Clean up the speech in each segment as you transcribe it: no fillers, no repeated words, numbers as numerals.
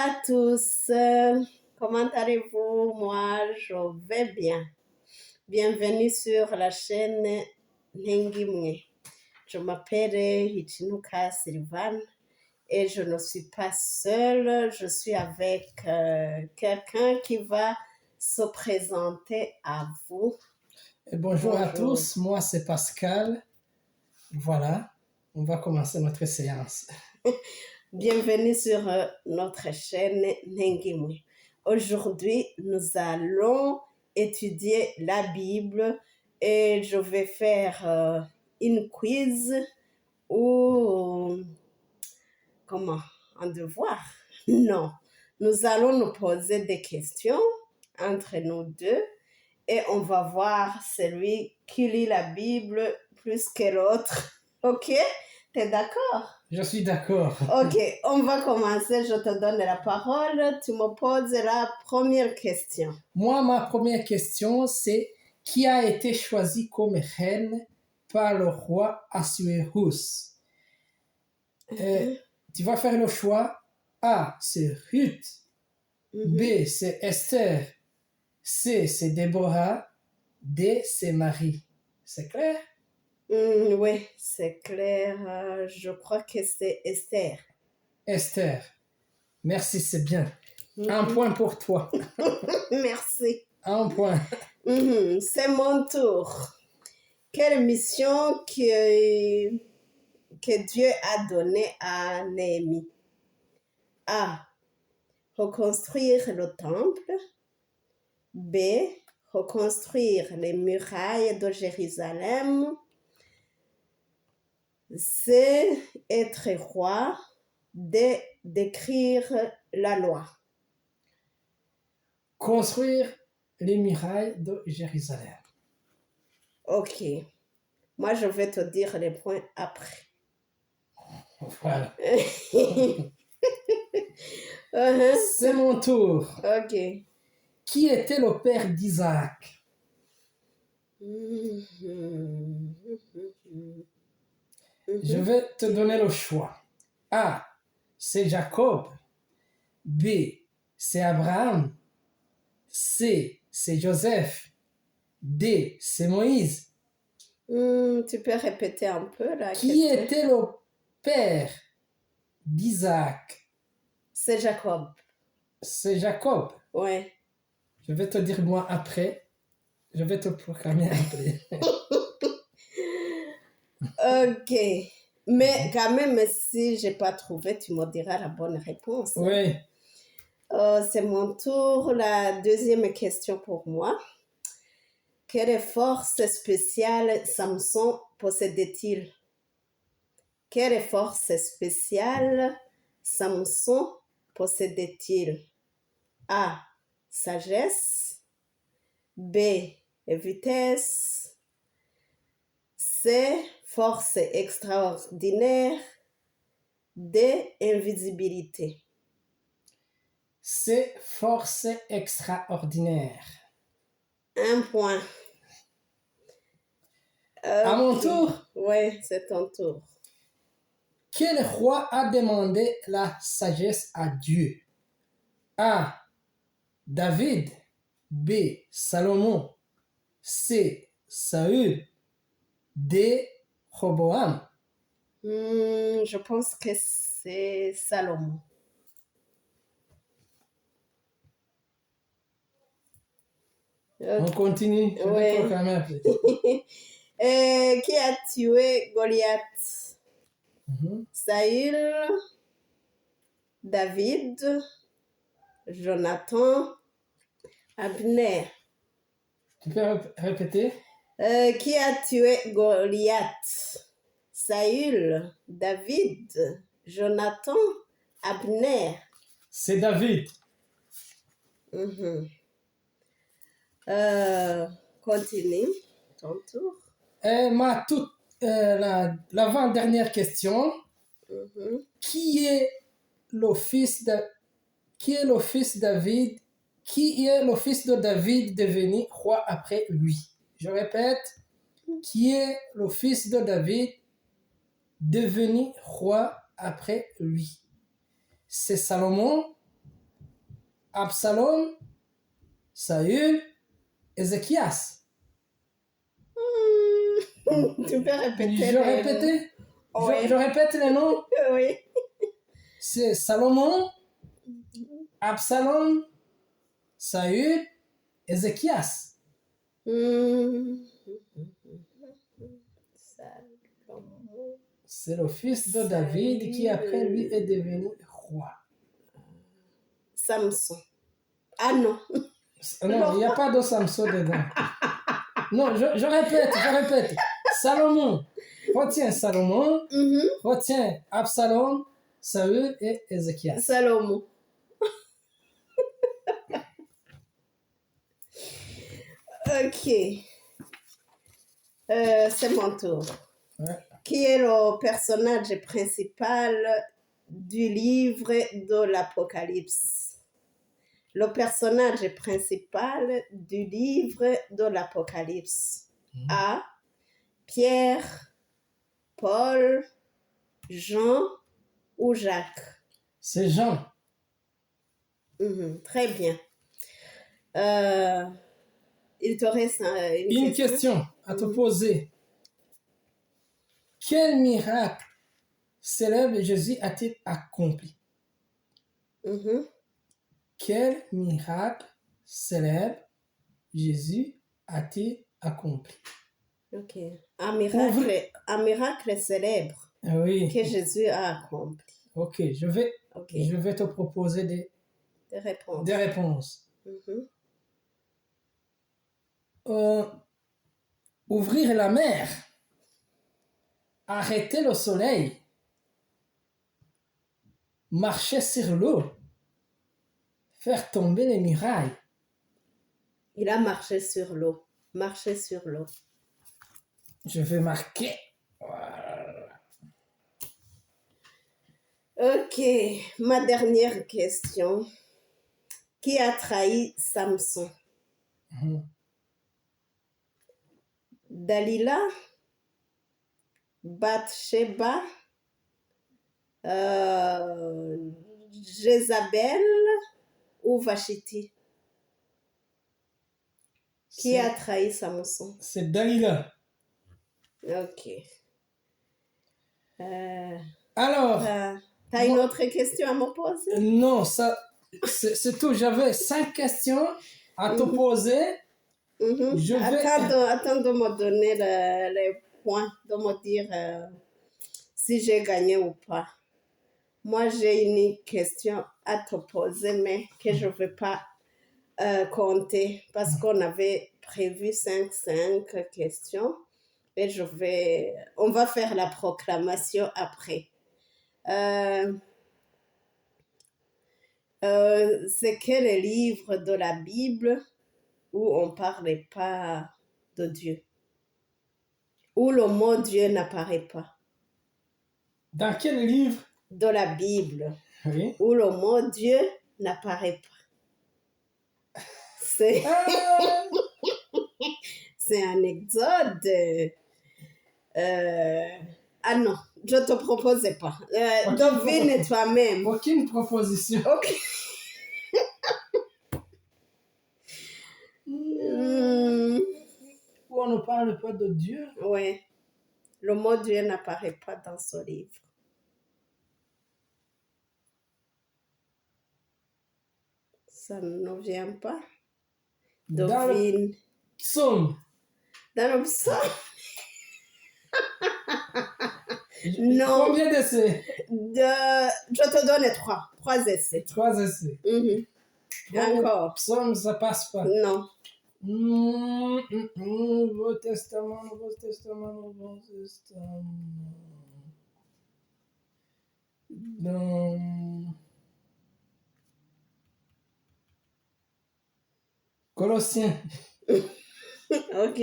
à tous, comment allez-vous? Moi, je vais bien. Bienvenue sur la chaîne Nengimwe. Je m'appelle Hichinuka Sylvane et je ne suis pas seule, je suis avec quelqu'un qui va se présenter à vous. Et bonjour à tous, moi c'est Pascal. Voilà, on va commencer notre séance. Bienvenue sur notre chaîne Nengimwe. Aujourd'hui, nous allons étudier la Bible et je vais faire une quiz ou comment? Un devoir? Non. Nous allons nous poser des questions entre nous deux et on va voir celui qui lit la Bible plus que l'autre. Ok? T'es d'accord? Je suis d'accord. Ok, on va commencer. Je te donne la parole. Tu me poses la première question. Moi, ma première question, c'est qui a été choisi comme reine par le roi Assuérus? Tu vas faire le choix. A, c'est Ruth. B, c'est Esther. C, c'est Déborah. D, c'est Marie. C'est clair? Oui, c'est clair. Je crois que c'est Esther. Esther. Merci, c'est bien. Un point pour toi. Merci. Un point. C'est mon tour. Quelle mission que Dieu a donnée à Néhémie? A. Reconstruire le temple. B. Reconstruire les murailles de Jérusalem. C. Être roi. D. D'écrire la loi. Construire les murailles de Jérusalem. Ok. Moi, je vais te dire les points après. Voilà. C'est mon tour. Ok. Qui était le père d'Isaac? Je vais te donner le choix. A, c'est Jacob. B, c'est Abraham. C, c'est Joseph. D, c'est Moïse. Tu peux répéter un peu la question? Qui était le père d'Isaac? C'est Jacob. C'est Jacob. Ouais. Je vais te dire moi après. Je vais te proclamer après. Ok. Mais quand même, si je n'ai pas trouvé, tu me diras la bonne réponse. Oui. C'est mon tour. La deuxième question pour moi. Quelle force spéciale Samson possédait-il? Quelle force spéciale Samson possédait-il? A. Sagesse. B. Vitesse. C. Force extraordinaire. D. Invisibilité. C'est force extraordinaire. Un point. À mon tour? Oui, c'est ton tour. Quel roi a demandé la sagesse à Dieu? A. David. B. Salomon. C. Saül. D. Roboam. Je pense que c'est Salomon. On continue. Je vais proclamer après. Qui a tué Goliath? Saül, David, Jonathan, Abner. Tu peux répéter? Qui a tué Goliath? Saül, David, Jonathan, Abner. C'est David. Continue, ton tour. L'avant-dernière question. Qui est le fils de David? Qui est le fils de David devenu roi après lui? Je répète. Qui est le fils de David devenu roi après lui? C'est Salomon, Absalom, Saül, Ézéchias. Tu peux répéter Je les répète, noms. Oui. je répète les noms. Oui. C'est Salomon, Absalom, Saül, Ézéchias. Salomon. C'est le fils de David qui après lui est devenu roi. Samson. Ah non. Non, il n'y a pas de Samson dedans. Non, je répète. Salomon. Retiens Salomon, retiens Absalom, Saül et Ézéchias. Salomon. Ok. C'est mon tour. Ouais. Qui est le personnage principal du livre de l'Apocalypse? Le personnage principal du livre de l'Apocalypse. A. Pierre, Paul, Jean ou Jacques? C'est Jean. Très bien. Il te reste Une question à te poser. Quel miracle célèbre Jésus a-t-il accompli? Quel miracle célèbre Jésus a-t-il accompli? Ok. Un miracle célèbre Oui. que Jésus a accompli. Ok, je vais te proposer Des réponses. des réponses. Ouvrir la mer, arrêter le soleil, marcher sur l'eau, faire tomber les murailles. Il a marché sur l'eau. Marcher sur l'eau. Je vais marquer. Voilà. Ok, ma dernière question. Qui a trahi Samson? Dalila, Bathsheba, Jézabel ou Vashiti? Qui a trahi Samson? C'est Dalila. Ok. Alors, t'as une autre question à me poser? Non, ça, c'est tout. J'avais 5 questions à te poser. Attends de me donner les points, de me dire si j'ai gagné ou pas. Moi, j'ai une question à te poser, mais que je ne vais pas compter parce qu'on avait prévu 5 questions et on va faire la proclamation après. C'est quel livre de la Bible où on ne parlait pas de Dieu, où le mot Dieu n'apparaît pas? Dans quel livre? De la Bible, Oui. où le mot Dieu n'apparaît pas. C'est un Exode. Ah non, je ne te proposais pas. Devine toi-même. Aucune proposition. Ok. Où on ne parle pas de Dieu? Oui. Le mot Dieu n'apparaît pas dans ce livre. Ça ne vient pas. Devine. Dans le psaume. Dans le psaume. Non. Combien d'essais? Je te donne 3. 3 essais. 3 essais. Encore. Psaume, ça passe pas. Non. Nouveau Testament. Dans Colossiens. Ok.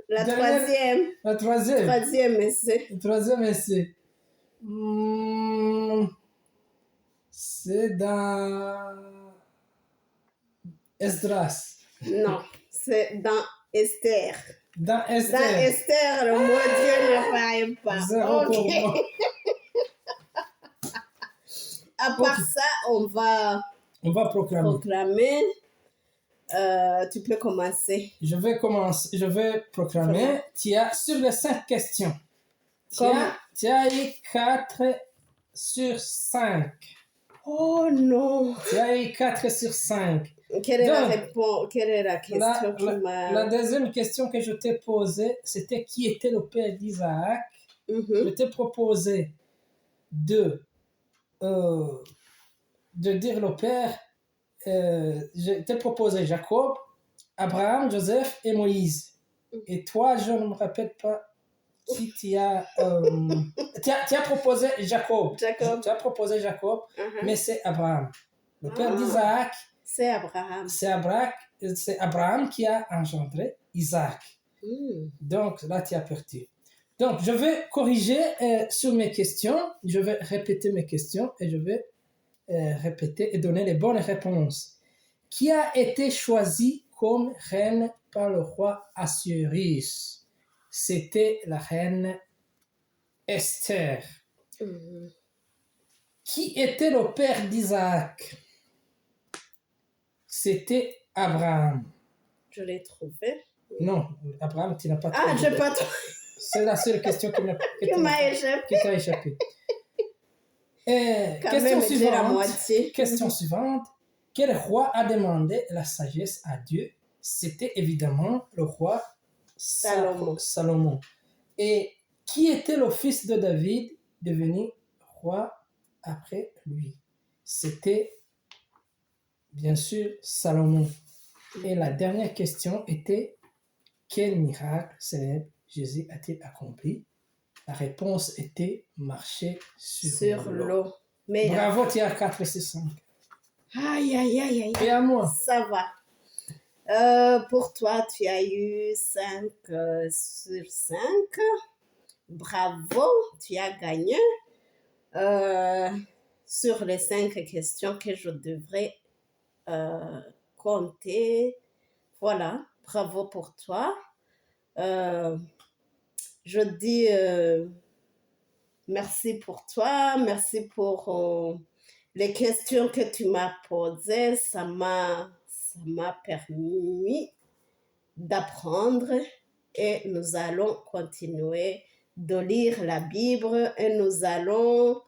La troisième. La troisième. Troisième essai. Le troisième essai. C'est dans Esdras. Non, c'est dans Esther. Dans Esther. Dans Esther, le mot Dieu n'apparaît pas. 0 pour moi. À part ça, on va On va proclamer. proclamer. Tu peux commencer. Je vais proclamer. Voilà. Tu as, sur les 5 questions, Comme- tu as eu 4 sur 5. Oh non! Tu as eu 4 sur 5. Quelle est la Donc, réponse? Quelle est la question qui m'a... La deuxième question que je t'ai posée, c'était qui était le père d'Isaac. Je Mhm. t'ai proposé de dire le père. Je t'ai proposé Jacob, Abraham, Joseph et Moïse. Et toi, je ne me rappelle pas qui tu as proposé Jacob. Jacob. Tu as proposé Jacob, Uh-huh. mais c'est Abraham. Le père Ah. d'Isaac, C'est Abraham. c'est Abraham qui a engendré Isaac. Mm. Donc là, tu as perdu. Donc, je vais corriger sur mes questions. Je vais répéter mes questions et je vais répéter et donner les bonnes réponses. Qui a été choisi comme reine par le roi Assuérus? C'était la reine Esther. Mm. Qui était le père d'Isaac? C'était Abraham. Je l'ai trouvé. Non, Abraham, tu n'as pas trouvé. Ah, je n'ai pas trouvé. C'est la seule question qui m'a échappé. Qui t'a échappé. Quand même, j'ai la moitié. Question suivante. Quel roi a demandé la sagesse à Dieu? C'était évidemment le roi Salomon. Et qui était le fils de David devenu roi après lui? C'était bien sûr Salomon. Et la dernière question était quel miracle célèbre Jésus a-t-il accompli? La réponse était marcher sur l'eau. Mais bravo, tu as 4 sur 5. Aïe, aïe, aïe, aïe. Et à moi? Ça va. Pour toi, tu as eu 5 sur 5. Bravo, tu as gagné. Sur les 5 questions que je devrais compter. Voilà, bravo pour toi. Je dis merci pour toi, merci pour les questions que tu m'as posées. Ça m'a permis d'apprendre et nous allons continuer de lire la Bible et nous allons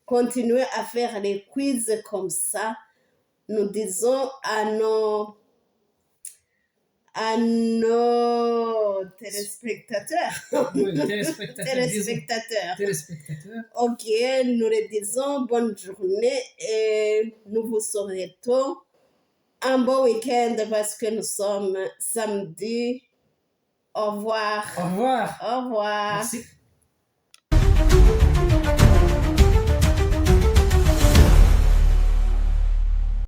continuer à faire les quiz comme ça. Nous disons à nos téléspectateurs. Oui, téléspectateurs. Ok, nous leur disons bonne journée et nous vous souhaitons un bon week-end parce que nous sommes samedi. Au revoir. Au revoir. Au revoir. Merci.